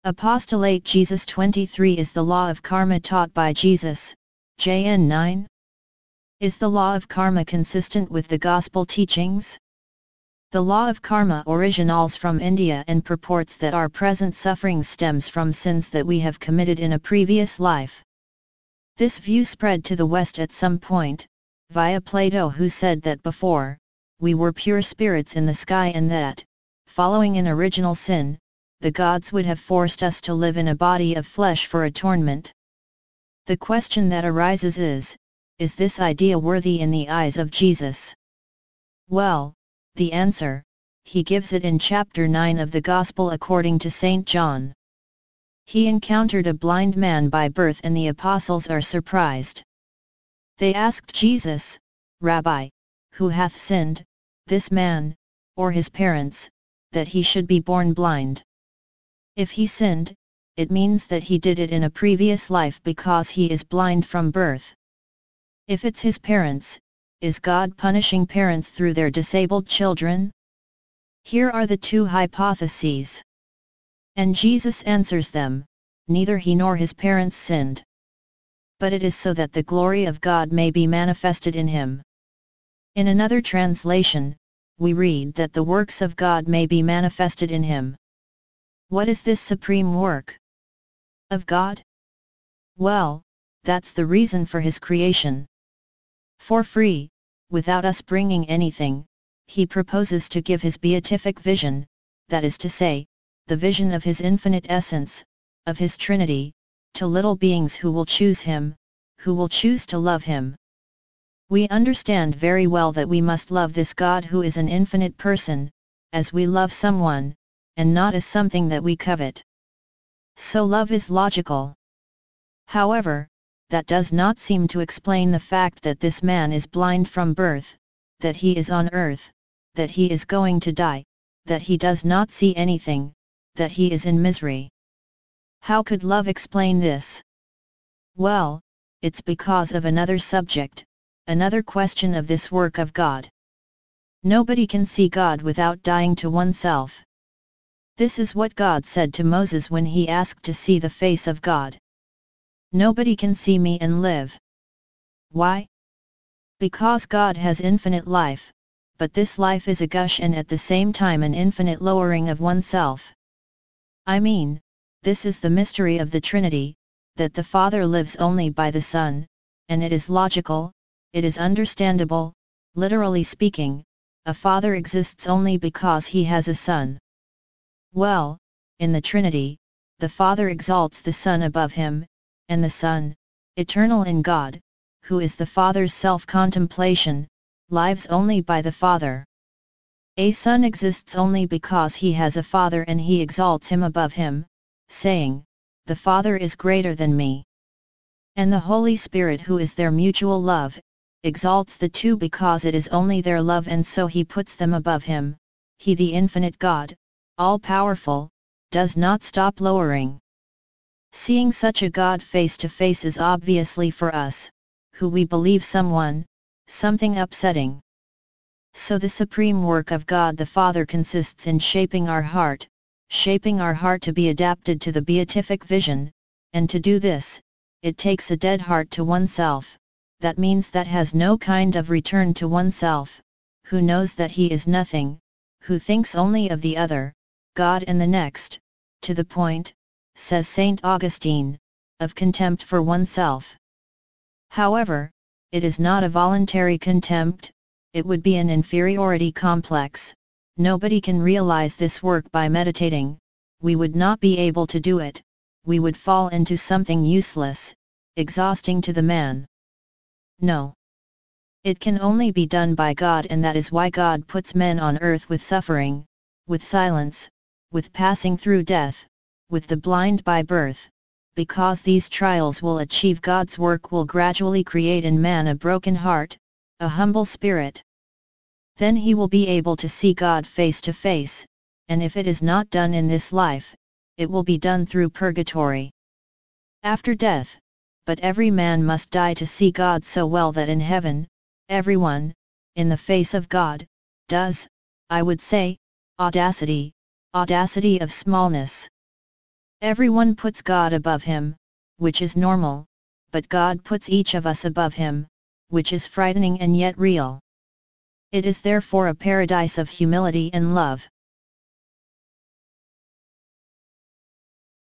Apostolate Jesus 23 is the law of karma taught by Jesus, JN 9. Is the law of karma consistent with the gospel teachings? The law of karma originates from India and purports that our present suffering stems from sins that we have committed in a previous life. This view spread to the West at some point, via Plato, who said that before, we were pure spirits in the sky and that, following an original sin, the gods would have forced us to live in a body of flesh for atonement. The question that arises is this idea worthy in the eyes of Jesus? Well, the answer, he gives it in chapter 9 of the Gospel according to St. John. He encountered a blind man by birth and the apostles are surprised. They asked Jesus, "Rabbi, who hath sinned, this man, or his parents, that he should be born blind?" If he sinned, it means that he did it in a previous life because he is blind from birth. If it's his parents, is God punishing parents through their disabled children? Here are the two hypotheses. And Jesus answers them, neither he nor his parents sinned. But it is so that the glory of God may be manifested in him. In another translation, we read that the works of God may be manifested in him. What is this supreme work of God? Well, that's the reason for his creation. For free, without us bringing anything, he proposes to give his beatific vision, that is to say, the vision of his infinite essence, of his Trinity, to little beings who will choose him, who will choose to love him. We understand very well that we must love this God who is an infinite person, as we love someone, and not as something that we covet. So love is logical. However, that does not seem to explain the fact that this man is blind from birth, that he is on earth, that he is going to die, that he does not see anything, that he is in misery. How could love explain this? Well, it's because of another subject, another question of this work of God. Nobody can see God without dying to oneself. This is what God said to Moses when he asked to see the face of God. Nobody can see me and live. Why? Because God has infinite life, but this life is a gush and at the same time an infinite lowering of oneself. I mean, this is the mystery of the Trinity, that the Father lives only by the Son, and it is logical, it is understandable, literally speaking, a Father exists only because he has a Son. Well, in the Trinity, the Father exalts the Son above him, and the Son, eternal in God, who is the Father's self-contemplation, lives only by the Father. A Son exists only because he has a Father and he exalts him above him, saying, "The Father is greater than me." And the Holy Spirit, who is their mutual love, exalts the two because it is only their love and so he puts them above him. He, the infinite God, all-powerful, does not stop lowering. Seeing such a God face to face is obviously for us, who we believe something upsetting. So the supreme work of God the Father consists in shaping our heart to be adapted to the beatific vision, and to do this, it takes a dead heart to oneself, that means that has no kind of return to oneself, who knows that he is nothing, who thinks only of the other, God and the next, to the point, says St. Augustine, of contempt for oneself. However, it is not a voluntary contempt, it would be an inferiority complex. Nobody can realize this work by meditating, we would not be able to do it, we would fall into something useless, exhausting to the man. No. It can only be done by God, and that is why God puts men on earth with suffering, with silence, with passing through death, with the blind by birth, because these trials will achieve God's work, will gradually create in man a broken heart, a humble spirit. Then he will be able to see God face to face, and if it is not done in this life, it will be done through purgatory. After death, but every man must die to see God so well that in heaven, everyone, in the face of God, does, I would say, audacity of smallness. Everyone puts God above him, which is normal, but God puts each of us above him, which is frightening and yet real. It is therefore a paradise of humility and love.